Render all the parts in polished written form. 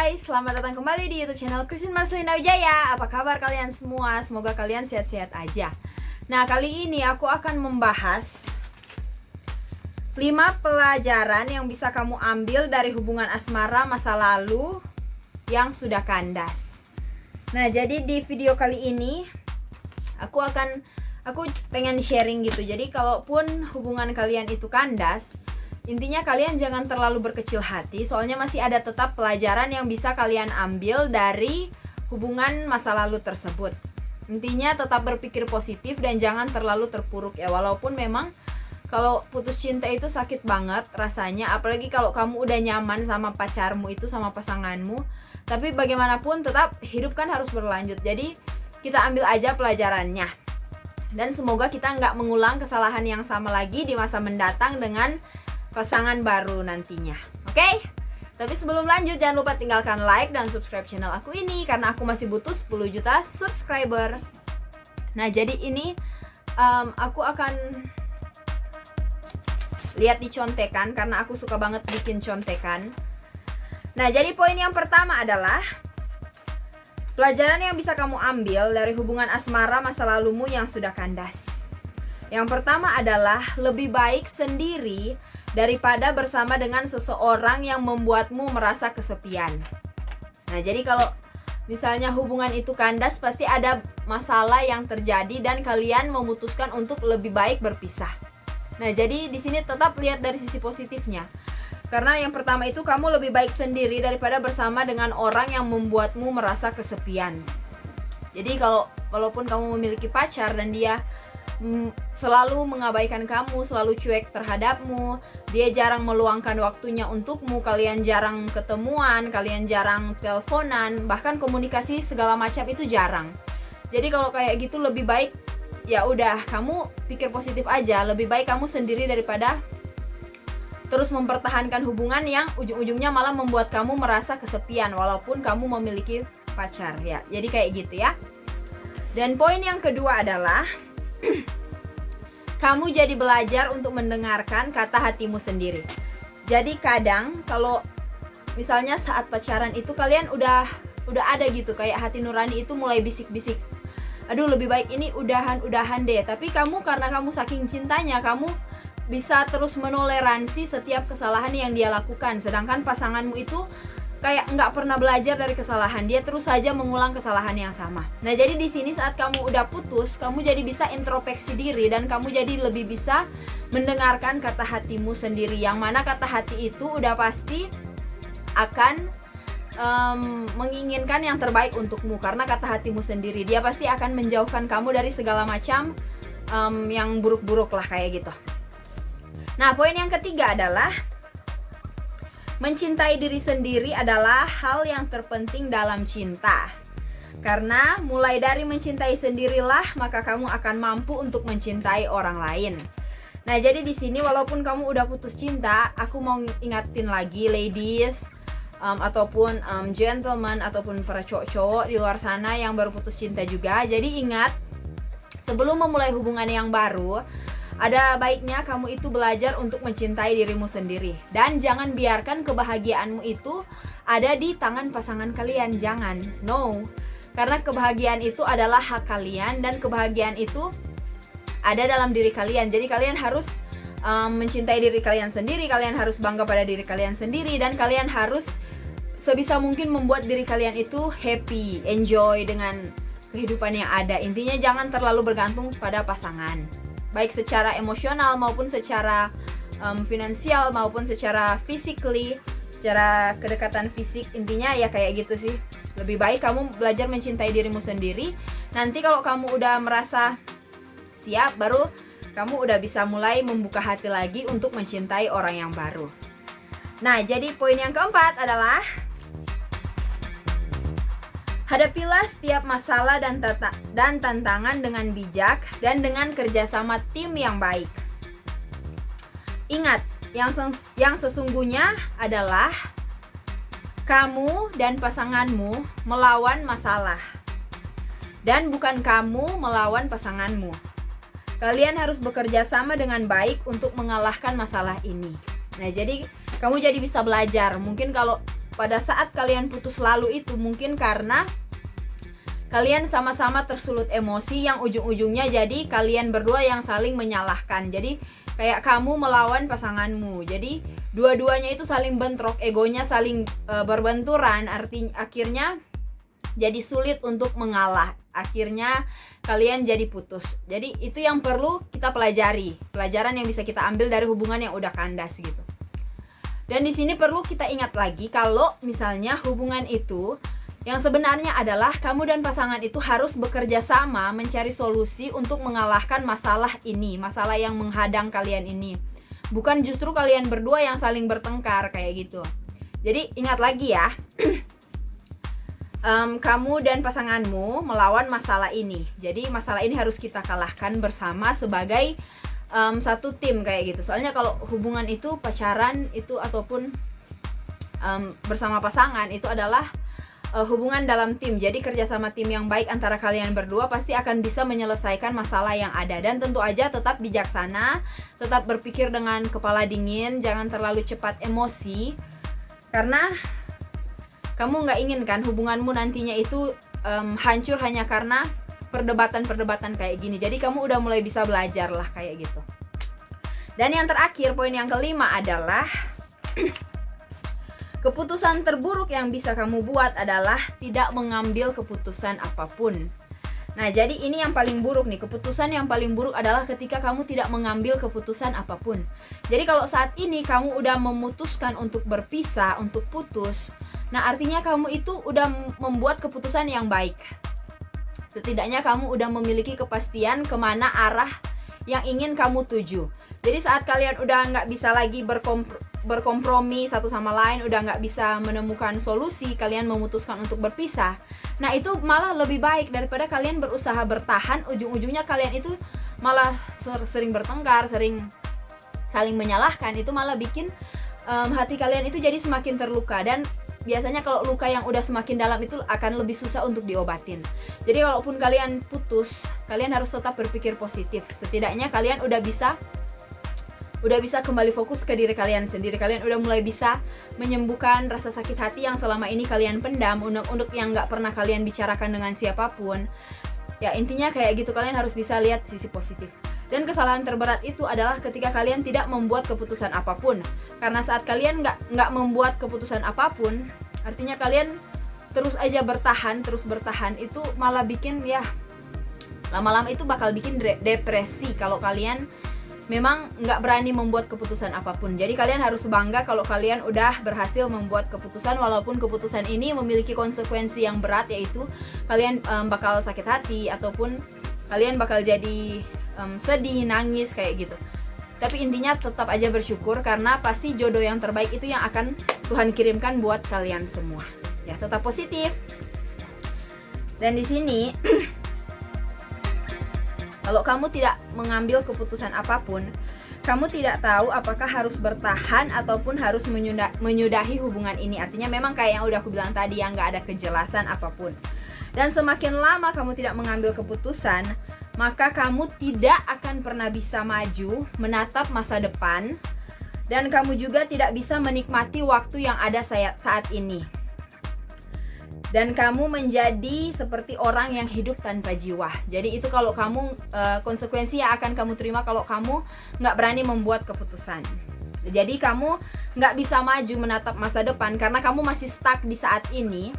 guys, selamat datang kembali di YouTube channel Christine Marcelina Wijaya. Apa kabar kalian semua? Semoga kalian sehat-sehat aja. Nah, kali ini aku akan membahas 5 pelajaran yang bisa kamu ambil dari hubungan asmara masa lalu yang sudah kandas. Nah, jadi di video kali ini aku pengen sharing gitu. Jadi kalaupun hubungan kalian itu kandas, intinya kalian jangan terlalu berkecil hati, soalnya masih ada tetap pelajaran yang bisa kalian ambil dari hubungan masa lalu tersebut. Intinya tetap berpikir positif dan jangan terlalu terpuruk ya. Walaupun memang kalau putus cinta itu sakit banget rasanya, apalagi kalau kamu udah nyaman sama pacarmu itu, sama pasanganmu. Tapi bagaimanapun tetap hidup kan harus berlanjut. Jadi kita ambil aja pelajarannya. Dan semoga kita nggak mengulang kesalahan yang sama lagi di masa mendatang dengan pasangan baru nantinya. Oke? Tapi sebelum lanjut, jangan lupa tinggalkan like dan subscribe channel aku ini, karena aku masih butuh 10 juta subscriber. Nah, jadi ini aku akan lihat di contekan, karena aku suka banget bikin contekan. Nah, jadi poin yang pertama adalah pelajaran yang bisa kamu ambil dari hubungan asmara masa lalumu yang sudah kandas. Yang pertama adalah lebih baik sendiri daripada bersama dengan seseorang yang membuatmu merasa kesepian. Nah, jadi kalau misalnya hubungan itu kandas, pasti ada masalah yang terjadi dan kalian memutuskan untuk lebih baik berpisah. Nah, jadi di sini tetap lihat dari sisi positifnya. Karena yang pertama itu kamu lebih baik sendiri daripada bersama dengan orang yang membuatmu merasa kesepian. Jadi walaupun kamu memiliki pacar dan dia selalu mengabaikan kamu, selalu cuek terhadapmu, dia jarang meluangkan waktunya untukmu, kalian jarang ketemuan, kalian jarang teleponan, bahkan komunikasi segala macam itu jarang. Jadi kalau kayak gitu lebih baik ya udah kamu pikir positif aja, lebih baik kamu sendiri daripada terus mempertahankan hubungan yang ujung-ujungnya malah membuat kamu merasa kesepian walaupun kamu memiliki pacar ya. Jadi kayak gitu ya. Dan poin yang kedua adalah kamu jadi belajar untuk mendengarkan kata hatimu sendiri. Jadi kadang kalau misalnya saat pacaran itu kalian udah ada gitu, kayak hati nurani itu mulai bisik-bisik, aduh lebih baik ini udahan deh. Tapi karena kamu saking cintanya, kamu bisa terus menoleransi setiap kesalahan yang dia lakukan. Sedangkan pasanganmu itu kayak nggak pernah belajar dari kesalahan, dia terus saja mengulang kesalahan yang sama. Nah, jadi di sini saat kamu udah putus, kamu jadi bisa introspeksi diri dan kamu jadi lebih bisa mendengarkan kata hatimu sendiri, yang mana kata hati itu udah pasti akan menginginkan yang terbaik untukmu, karena kata hatimu sendiri dia pasti akan menjauhkan kamu dari segala macam yang buruk-buruk lah kayak gitu. Nah, poin yang ketiga adalah mencintai diri sendiri adalah hal yang terpenting dalam cinta. Karena mulai dari mencintai sendirilah maka kamu akan mampu untuk mencintai orang lain. Nah, jadi di sini walaupun kamu udah putus cinta, aku mau ingatin lagi ladies ataupun gentlemen ataupun para cowok-cowok di luar sana yang baru putus cinta juga. Jadi ingat, sebelum memulai hubungan yang baru, ada baiknya kamu itu belajar untuk mencintai dirimu sendiri. Dan jangan biarkan kebahagiaanmu itu ada di tangan pasangan kalian. Jangan, no. Karena kebahagiaan itu adalah hak kalian dan kebahagiaan itu ada dalam diri kalian. Jadi kalian harus mencintai diri kalian sendiri, kalian harus bangga pada diri kalian sendiri, dan kalian harus sebisa mungkin membuat diri kalian itu happy, enjoy dengan kehidupan yang ada. Intinya jangan terlalu bergantung pada pasangan, baik secara emosional maupun secara finansial maupun secara physically, secara kedekatan fisik. Intinya ya kayak gitu sih. Lebih baik kamu belajar mencintai dirimu sendiri. Nanti kalau kamu udah merasa siap, baru kamu udah bisa mulai membuka hati lagi untuk mencintai orang yang baru. Nah, jadi poin yang keempat adalah hadapilah setiap masalah dan tantangan dengan bijak dan dengan kerjasama tim yang baik. Ingat, yang sesungguhnya adalah kamu dan pasanganmu melawan masalah, dan bukan kamu melawan pasanganmu. Kalian harus bekerja sama dengan baik untuk mengalahkan masalah ini. Nah, jadi kamu jadi bisa belajar. Mungkin kalau pada saat kalian putus lalu itu mungkin karena kalian sama-sama tersulut emosi yang ujung-ujungnya jadi kalian berdua yang saling menyalahkan. Jadi kayak kamu melawan pasanganmu. Jadi dua-duanya itu saling bentrok, egonya saling berbenturan, artinya akhirnya jadi sulit untuk mengalah. Akhirnya kalian jadi putus. Jadi itu yang perlu kita pelajari. Pelajaran yang bisa kita ambil dari hubungan yang udah kandas gitu. Dan di sini perlu kita ingat lagi kalau misalnya hubungan itu yang sebenarnya adalah kamu dan pasangan itu harus bekerja sama mencari solusi untuk mengalahkan masalah ini, masalah yang menghadang kalian ini. Bukan justru kalian berdua yang saling bertengkar kayak gitu. Jadi ingat lagi ya, kamu dan pasanganmu melawan masalah ini. Jadi masalah ini harus kita kalahkan bersama sebagai satu tim kayak gitu. Soalnya kalau hubungan itu pacaran itu ataupun bersama pasangan itu adalah hubungan dalam tim. Jadi kerjasama tim yang baik antara kalian berdua pasti akan bisa menyelesaikan masalah yang ada. Dan tentu aja tetap bijaksana, tetap berpikir dengan kepala dingin, jangan terlalu cepat emosi. Karena kamu nggak ingin kan hubunganmu nantinya itu hancur hanya karena perdebatan-perdebatan kayak gini. Jadi kamu udah mulai bisa belajar lah kayak gitu. Dan yang terakhir, poin yang kelima adalah keputusan terburuk yang bisa kamu buat adalah tidak mengambil keputusan apapun. Nah, jadi ini yang paling buruk nih. Keputusan yang paling buruk adalah ketika kamu tidak mengambil keputusan apapun. Jadi kalau saat ini kamu udah memutuskan untuk berpisah, untuk putus, nah artinya kamu itu udah membuat keputusan yang baik. Setidaknya kamu udah memiliki kepastian kemana arah yang ingin kamu tuju. Jadi saat kalian udah nggak bisa lagi berkompromi satu sama lain, udah nggak bisa menemukan solusi, kalian memutuskan untuk berpisah. Nah itu malah lebih baik daripada kalian berusaha bertahan, ujung-ujungnya kalian itu malah sering bertengkar, sering saling menyalahkan. Itu malah bikin hati kalian itu jadi semakin terluka. Dan biasanya kalau luka yang udah semakin dalam itu akan lebih susah untuk diobatin. Jadi kalaupun kalian putus, kalian harus tetap berpikir positif. Setidaknya kalian udah bisa kembali fokus ke diri kalian sendiri. Kalian udah mulai bisa menyembuhkan rasa sakit hati yang selama ini kalian pendam, unek-unek yang gak pernah kalian bicarakan dengan siapapun. Ya intinya kayak gitu, kalian harus bisa lihat sisi positif. Dan kesalahan terberat itu adalah ketika kalian tidak membuat keputusan apapun. Karena saat kalian gak membuat keputusan apapun, artinya kalian terus aja bertahan, itu malah bikin ya lama-lama itu bakal bikin depresi kalau kalian memang nggak berani membuat keputusan apapun. Jadi kalian harus bangga kalau kalian udah berhasil membuat keputusan, walaupun keputusan ini memiliki konsekuensi yang berat, yaitu kalian bakal sakit hati ataupun kalian bakal jadi sedih, nangis kayak gitu. Tapi intinya tetap aja bersyukur karena pasti jodoh yang terbaik itu yang akan Tuhan kirimkan buat kalian semua. Ya, tetap positif. Dan di sini kalau kamu tidak mengambil keputusan apapun, kamu tidak tahu apakah harus bertahan ataupun harus menyudahi hubungan ini. Artinya memang kayak yang udah aku bilang tadi, yang gak ada kejelasan apapun. Dan semakin lama kamu tidak mengambil keputusan, maka kamu tidak akan pernah bisa maju, menatap masa depan, dan kamu juga tidak bisa menikmati waktu yang ada saat ini. Dan kamu menjadi seperti orang yang hidup tanpa jiwa. Jadi itu kalau kamu konsekuensi yang akan kamu terima kalau kamu nggak berani membuat keputusan. Jadi kamu nggak bisa maju menatap masa depan karena kamu masih stuck di saat ini.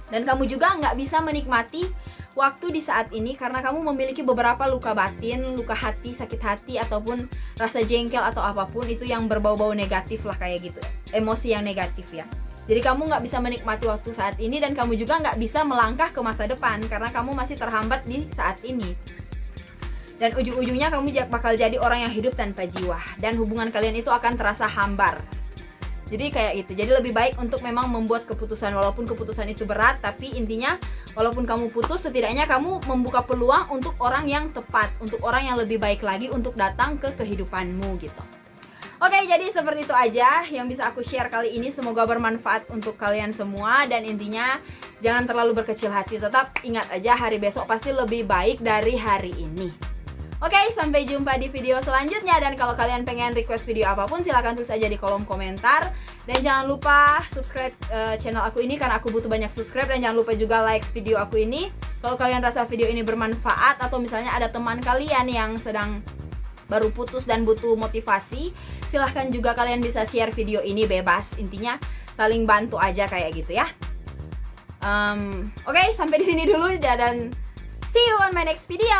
Dan kamu juga nggak bisa menikmati waktu di saat ini karena kamu memiliki beberapa luka batin, luka hati, sakit hati, ataupun rasa jengkel atau apapun itu yang berbau-bau negatif lah kayak gitu. Emosi yang negatif ya. Jadi kamu nggak bisa menikmati waktu saat ini dan kamu juga nggak bisa melangkah ke masa depan karena kamu masih terhambat di saat ini. Dan ujung-ujungnya kamu bakal jadi orang yang hidup tanpa jiwa dan hubungan kalian itu akan terasa hambar. Jadi kayak itu. Jadi lebih baik untuk memang membuat keputusan walaupun keputusan itu berat, tapi intinya walaupun kamu putus, setidaknya kamu membuka peluang untuk orang yang tepat, untuk orang yang lebih baik lagi untuk datang ke kehidupanmu gitu. Oke, jadi seperti itu aja yang bisa aku share kali ini. Semoga bermanfaat untuk kalian semua. Dan intinya jangan terlalu berkecil hati. Tetap ingat aja hari besok pasti lebih baik dari hari ini. Oke, sampai jumpa di video selanjutnya. Dan kalau kalian pengen request video apapun, silahkan tulis aja di kolom komentar. Dan jangan lupa subscribe channel aku ini karena aku butuh banyak subscribe. Dan jangan lupa juga like video aku ini. Kalau kalian rasa video ini bermanfaat, atau misalnya ada teman kalian yang sedang baru putus dan butuh motivasi, silahkan juga kalian bisa share video ini bebas. Intinya saling bantu aja kayak gitu ya. Oke, sampai di sini dulu dan see you on my next video.